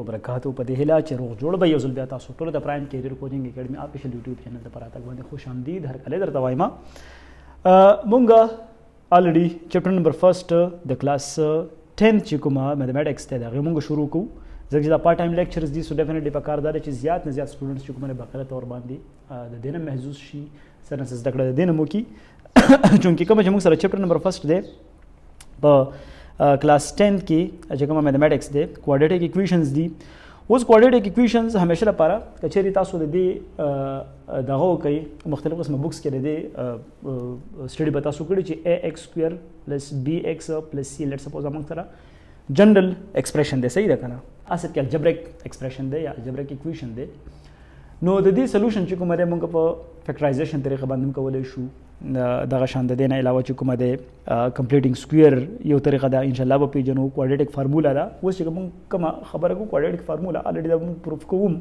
وبرکاتو. په دې هیله چې روغ جوړ به یو ځل بیا تاسو ټول د پرایم کیریئر کوچینګ اکیډمي افیشل یوټیوب چینل ته پراته باندې خوش آمدید هر کله درته وایم. مونږه الریډي چپټر نمبر 1 د کلاس 10 چې کومه میتھمیټکس ته دا مونږ شروع کوو. ځکه چې دا پارت ټایم لیکچرز دي سو ډیفینیټلی په کار دا چې زیات نه زیات سټوډنټس چې کومه بقره تور باندې د دینه محظوظ شي سره زده کړه د دینه مو کی چونکه کوم چې موږ سره چپټر نمبر 1 دی په کلاس 10 کې چې کومه میتھمیټکس دی کوادریټک ایکویشنز دي. اوس کوادریټک ایکویشنز همیشه لپاره کچېری تاسو د دې دغه کوي مختلف قسمه بوکس کې د دې سټډي به تاسو کړی چې ax² + bx + c لیټس سپوز موږ سره جنرال ایکسپریشن دی. صحیح ده کنه؟ اصل کې الجبریک ایکسپریشن دی یا الجبریک ایکویشن دی. نو د دې سولوشن چې کومه ده موږ په فیکټرایزیشن طریقه باندې کولای شو. دغه شان د دې نه علاوه چې کومه ده کمپلیټینګ سکویر یو طریقه ده ان شاء الله به پیژنو. کوادریټک فارمولا ده. اوس چې موږ کومه خبره کوو کوادریټک فارمولا الریډي دا موږ پروف کوم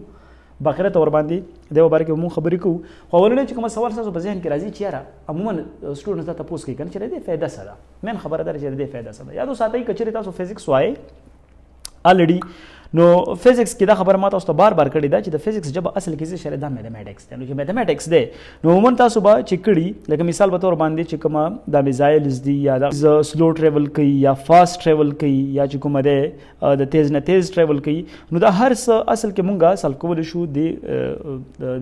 باخره تور باندې د وبار کې موږ خبرې کوو. خو ولونه چې کوم سوال تاسو په ذهن کې راځي چې یاره عموما سټوډنټس ته تاسو کوي کنه چې د فائدہ سره مین خبره ده چې د فائدہ سره یادو ساتي کچري تاسو فزکس وای الریډي. نو فزکس کې دا خبره ما تاسو ته بار کړې ده چې د فزکس جب اصل کې څه شری دا میتھمیټکس دی. نو چې میتھمیټکس دی نو عموما تاسو به چې کړي لکه مثال په تور باندې چې کومه د میزایلز دی یا د سلو ټریول کوي یا فاست ټریول کوي یا چې کومه ده د تیز نه تیز ټریول کوي نو دا هر څه اصل کې مونږه سالو کول شو د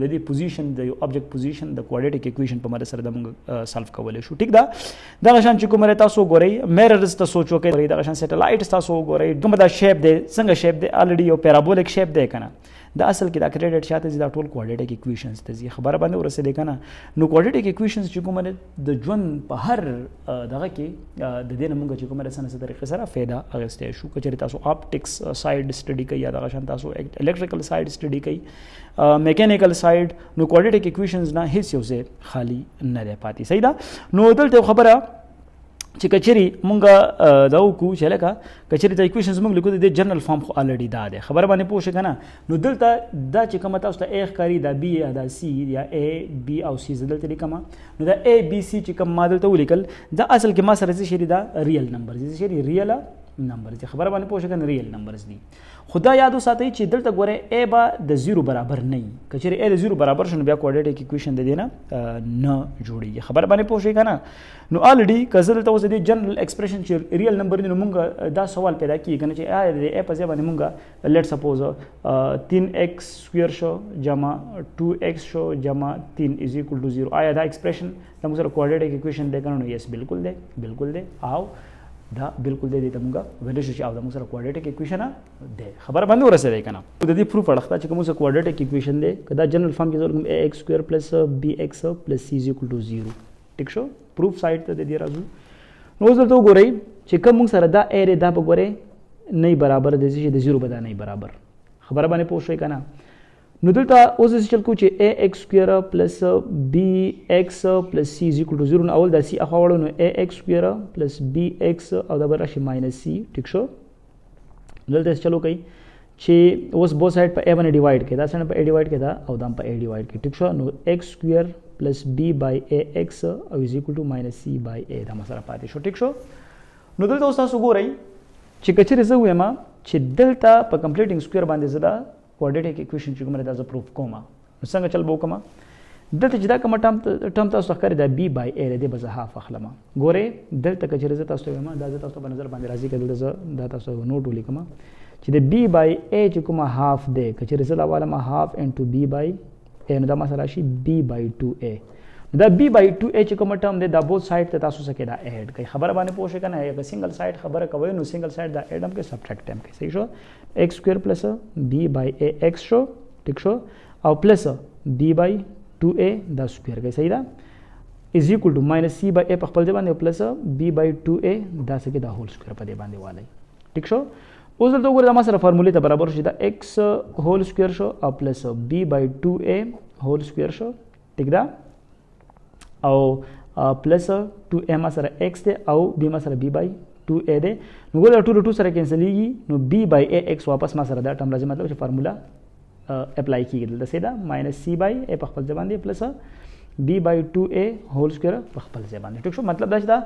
دې پوزیشن د یو ابجیکټ پوزیشن د کوادریټک ایکویشن په مدد سره د مونږ سالو کول شو. ټیک ده دا غشان چې کومه تاسو ګورئ میررز ته سوچو کوي دا غشان سټلایټ تاسو ګورئ کومه دا شیپ دی څنګه شیپ دی الریډي یو پیرابولیک شیپ دی کنه. دا اصل کې دا کریډټ شاته دا ټول کوادریټک ایکویشنز ته زی خبره باندې ورسېده کنه. نو کوادریټک ایکویشنز چې کومه د ژوند په هر دغه کې د دې نه مونږ چې کومه سنه طریقې سره فایده اغستې شو. کچې تاسو اپټکس ساید سټډي کوي یا دغه شان تاسو الکتریکل ساید سټډي کوي میکانیکل ساید نو کوادریټک ایکویشنز نه هیڅ یو څه خالی نه دی پاتې. صحیح ده؟ نو دلته خبره چې کچری مونږه دا وکړو چې لکه کچری د ایکویشنز مونږ لیکو د جنرال فارم خو الریډي دا ده خبره باندې پوه شئ کنه. نو دلته دا چې کومه تاسو ته ا ښکاری دا بی یا دا سی یا ا بی او سی دلته لیکم نو دا ا بی سی چې کوم ماده ته ولیکل دا اصل کې ما سره څه شری دا ریل نمبر دي شری ریل نمبر چې خبره باندې پوه شئ کنه ریل نمبرز دي. خدا یادو ساتئ چې دلته ګوره ا به د 0 برابر نه وي. کچری ا د 0 برابر شنو بیا کوادریټک ایکویشن د دینه نه جوړیږي. خبر باندې پوه شئ کنه. نو الریډي کزل ته اوس د جنرال ایکسپریشن چې ریل نمبر دی نو مونږ دا سوال پیدا کیږي کنه چې ا د ا په ځای باندې مونږ لیټ سپوز 3x² شو جمع 2x شو جمع 3 = 0. آیا دا ایکسپریشن د موږ سره کوادریټک ایکویشن دی کنه؟ نو یس بالکل دی بالکل دی او دا بالکل دی ته مونږه ویل شو چې او د موږ سره کوادریټک ایکویشن دی. خبر باندې ورسېده کنه. د دې پروف اړخته چې کوم څه کوادریټک ایکویشن دی کدا جنرال فارم کې زول ax² + bx + c = 0. ټیک شو پروف سایت ته د دې راځو. نو زه ته وګورئ چې کوم موږ سره دا ا دا په ګورئ نه برابر دی چې د 0 به دا نه برابر. خبر باندې پوه شئ کنه. نو دلته اوس چل کو چې ax² + bx + c = 0 نو اول د c اخوا وړو نو ax² + bx او دا به راشي -c. ټیک شو دلته چلو کوي چې اوس بو سایډ په a باندې ډیوایډ کړه دا څنګه په a ډیوایډ کړه دا او دا په a ډیوایډ کړه. ټیک شو نو x² + b/ax او = -c/a دا مسله پاتې شو. ټیک شو نو دلته اوس تاسو ګورئ چې کچره زه وایم چې دلته په کمپلیټینګ سکوير باندې زدا کوادریټک ایکویشن چې کومه دا پروف کوم نو څنګه چل بو کوم دلته چې دا کوم ټرم تاسو ښکاري دا b/a د به هاف اخلم. ګوره دلته کچره زه تاسو وایم دا تاسو په نظر باندې راځي کله دا تاسو نوٹ ولیکم چې د b/a چې کومه هاف دی کچره زه دا والا هاف انټو b/a نو دا مسله شي b/2a. دا b/2a چې کوم ټرم دی دا بوث سایډ ته تاسو سره دا اډ کوي. خبره باندې پوه شئ کنه یو سنگل سایډ خبره کوي نو سنگل سایډ دا اډ هم کې سبټریکټ هم کې. صحیح شو x² + b/ax شو. ټیک شو او پلس b/2a دا سکوير کوي. صحیح ده = -c/a په خپل ځای باندې پلس b/2a دا څه کې دا هول سکوير په دې باندې والي. ټیک شو اوس دلته وګورئ دا ما سره فارمولې ته برابر شي دا x هول سکوير شو او پلس b/2a هول سکوير شو. ټیک ده او پلس 2a ما سره x دی او b ما سره b/2a دی. نو ګوره 2 له 2 سره کینسلیږي نو b/ax واپس ما سره دا ټرم راځي مطلب چې فارمولا اپلای کیږي دلته سیدا -c/a په خپل ځای باندې پلس b by 2a whole square په خپل ځای باندې. ټیک شو. مطلب دا چې دا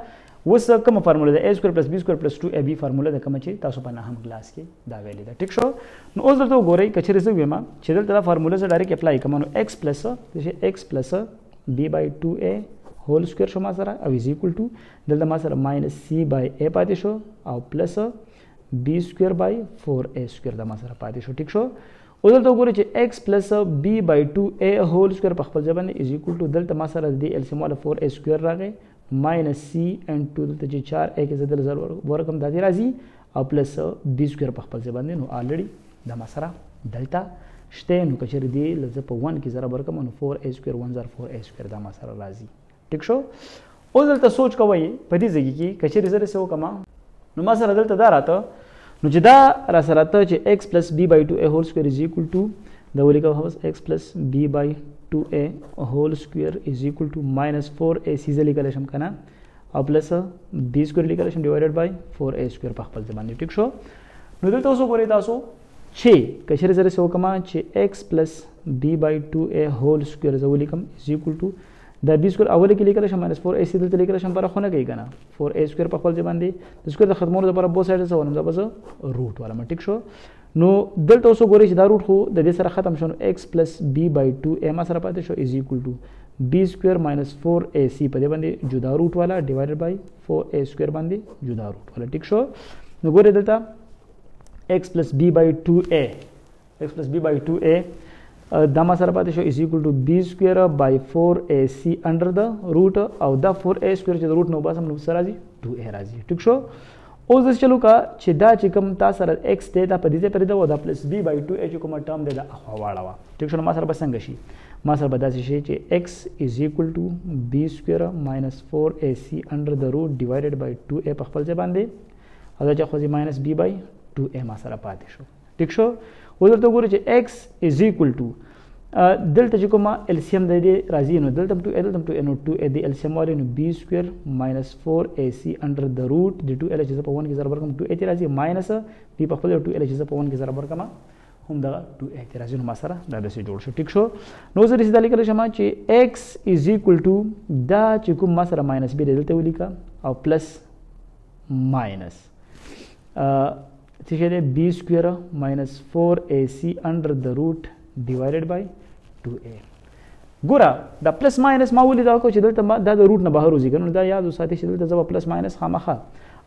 اوس کومه فارموله ده a square plus b square plus 2ab فارموله ده کومه چې تاسو په نهم کلاس کې دا ویلې ده. ټیک شو. نو اوس دلته وګورئ کچېرې زه ویم چې دلته دا فارموله زه ډایرکټ اپلای کوم نو x plus b by 2a whole square شو ما سره او is equal to دلته ما سره minus c by a پاتې شو او plus b square by 4a square دا ما سره پاتې شو. ټیک شو. اوس دلته وګورئ چې x plus b by 2a whole square په خپل ځای باندې is equal to دلته ما سره د LCM والا 4a square راغی minus c and 2 دلته چې 4a کې زه دلته ورکم دا دې راځي او plus b square په خپل ځای باندې نو already دا ما سره دلته شته. نو که چېرې دې لږ په 1 کې ضرب ورکم نو 4a square 1 ضرب 4a square دا ما سره راځي. ټیک شو. اوس دلته سوچ کوئ په دې ځای کې که چېرې زه څه وکړم نو ما سره دلته دا راته نو چې دا را سره راته چې x plus b by 2a whole square is equal to دا ولیکم اوس x plus b by 2a whole square is equal to minus 4a c زه لیکلی شم که نه او plus b square لیکلی شم divided by 4a square په خپل ځای باندې. ټیک شو. نو دلته اوس وګورئ تاسو چې که چېرې زه څه وکړم چې x plus b by 2a whole square زه ولیکم is equal to دا b square اول کې لیکلی شم minus 4a c دلته لیکلی شم فرق خو نه کوي که نه 4a square په خپل ځای باندې د سکویر د ختمولو لپاره بو سایډ څه ولم دا به زه روټ والم. ټیک شو. نو دلته اوس وګورئ چې دا روټ خو د دې سره ختم شو نو x plus b by 2a ما سره پاتې شو is equal to b square minus 4ac په دې باندې جدا روټ والا divided by 4a square باندې جدا روټ والا. ټیک شو. نو ګورئ دلته x plus b by 2a دا ما سره پاتې شو is equal to b square by 4ac under the root او دا 4a square چې د روټ نه وباسم نو سره راځي 2a راځي. ټیک شو. اوس داسې چلو کا چې دا چې کوم تا سره x دی دا په دې ځای پرېږده او دا پلس b by 2a چې کومه ټرم دی دا اخوا واړوه. ټیک شو. نو ما سره به څنګه شي ما سره به داسې شي چې x is equal to b square minus 4ac under the root divided by 2a په خپل ځای باندې او دا چې خو minus b by 2a ما سره پاتې شو. ټیک شو. اوس دلته وګورئ چې x is equal to دلته چې کومه LCM د دې راځي نو دلته 2a دلته 2a نو 2a د LCM والی نو b square minus 4ac under the root د 2a چې زه په 1 کې ضرب ورکړم 2a ته راځي minus b په خپل 2a چې زه په 1 کې ضرب ورکړم هم دغه 2a ته راځي نو ما سره دا داسې جوړ شو. ټیک شو. نو زه رسیدا لیکلی شم چې x is equal to دا چې کوم ما سره minus b دی دلته ولیکه او plus minus څه شی دی b square minus 4ac under the root divided by 2a. ګوره دا پلس ماینس ما ولې دا کو چې دلته دا د روټ نه بهر وځي کنه دا یاد وساتئ چې دلته زه به پلس ماینس خامخه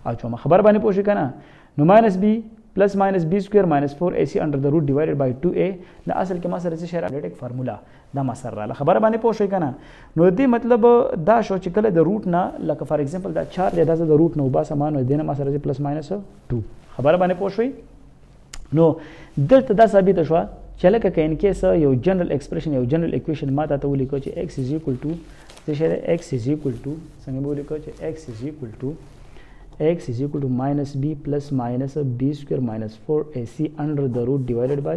اچوم خبر باندې پوه شئ کنه نو ماینس b پلس ماینس b سکویر ماینس 4ac انډر د روټ ډیوایډډ بای 2a دا اصل کې ما سره څه شریک فارمولا دا ما سره رااله خبر باندې پوه شئ کنه نو دې مطلب دا شو چې کله د روټ نه لکه فار ایگزامپل دا 4 دی دا د روټ نه وباسه ما نو دې نه ما سره پلس ماینس 2 خبر باندې پوه شئ نو دلته دا ثابت شو چې لکه که ان کیس یو جنرال ایکسپریشن یو جنرال اکویشن ما ته ولیکو چې x is equal to څه شی دی x is equal to څنګه به ولیکو چې x is equal to minus b plus minus b square minus 4ac under the root divided by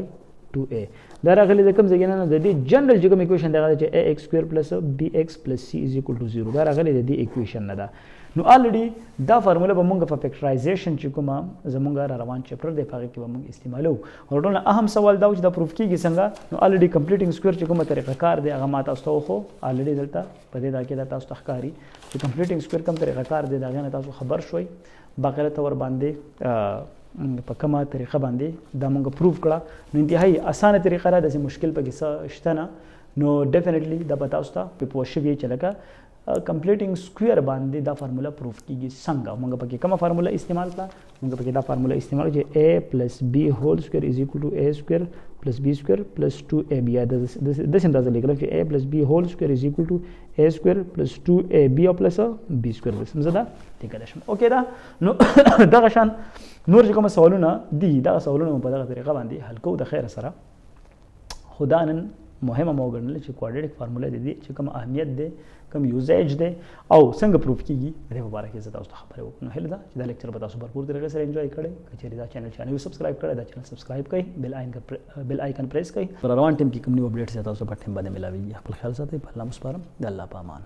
2a دا راغلی د کوم ځای نه د دې جنرال چې کوم اکویشن دی چې ax square plus bx plus c is equal to 0 دا راغلی د دې اکویشن نه ده نو الریډي دا فارموله به مونږ په فیکټرایزیشن چې کومه زمونږ را روان چپټر دی هغه کې به مونږ استعمالو او ټول اهم سوال دا چې دا پروف کیږي څنګه نو الریډي کمپلیټینګ سکوير چې کومه طریقه کار دی هغه ما تاسو ته خو الریډي دلته په دې دا کې دا تاسو ته ښکاری چې کمپلیټینګ سکوير کوم طریقه کار دی دا غنه تاسو خبر شوي باقاعده تور باندې په کومه طریقه باندې دا مونږ پروف کړه نو انتهایی اسانه طریقه را د مشکل په کې شته نه نو ډیفینیټلی دا به تاسو ته په پوه شوي چې لکه کمپلیټینګ سکوير باندې دا فارمولا پروف کیږي څنګه موږ پکې کومه فارمولا استعمال کړه موږ پکې دا فارمولا استعمال چې a plus b whole square is equal to a square plus b square plus 2ab د څه اندازه لیکل چې a plus b whole square is equal to a square plus 2ab plus b square سمجه دا ټیک ده شم اوکې دا نو دغه شان نور چې کوم سوالونه دي دا سوالونه په دغه طریقه باندې حل کوو د خیر سره خدا نن مهمه مو ګڼل چې کوادریټک فارمولا د دې چې کوم اهمیت دی کوم یوزیج دی او څنګه پروف کیږي د دې مبارک زه تاسو ته خبرې وکړم هله دا چې دا لیکچر به تاسو भरपूर طریقې سره انجوای کړئ کچېری دا چینل سبسکرایب کړئ دا چینل سبسکرایب کړئ بیل آیکن پریس کړئ روان ټیم کې کوم نیو اپډیټس تاسو په ټیم باندې ملاويږي خپل خیال ساتئ په الله مسپارم د الله په امان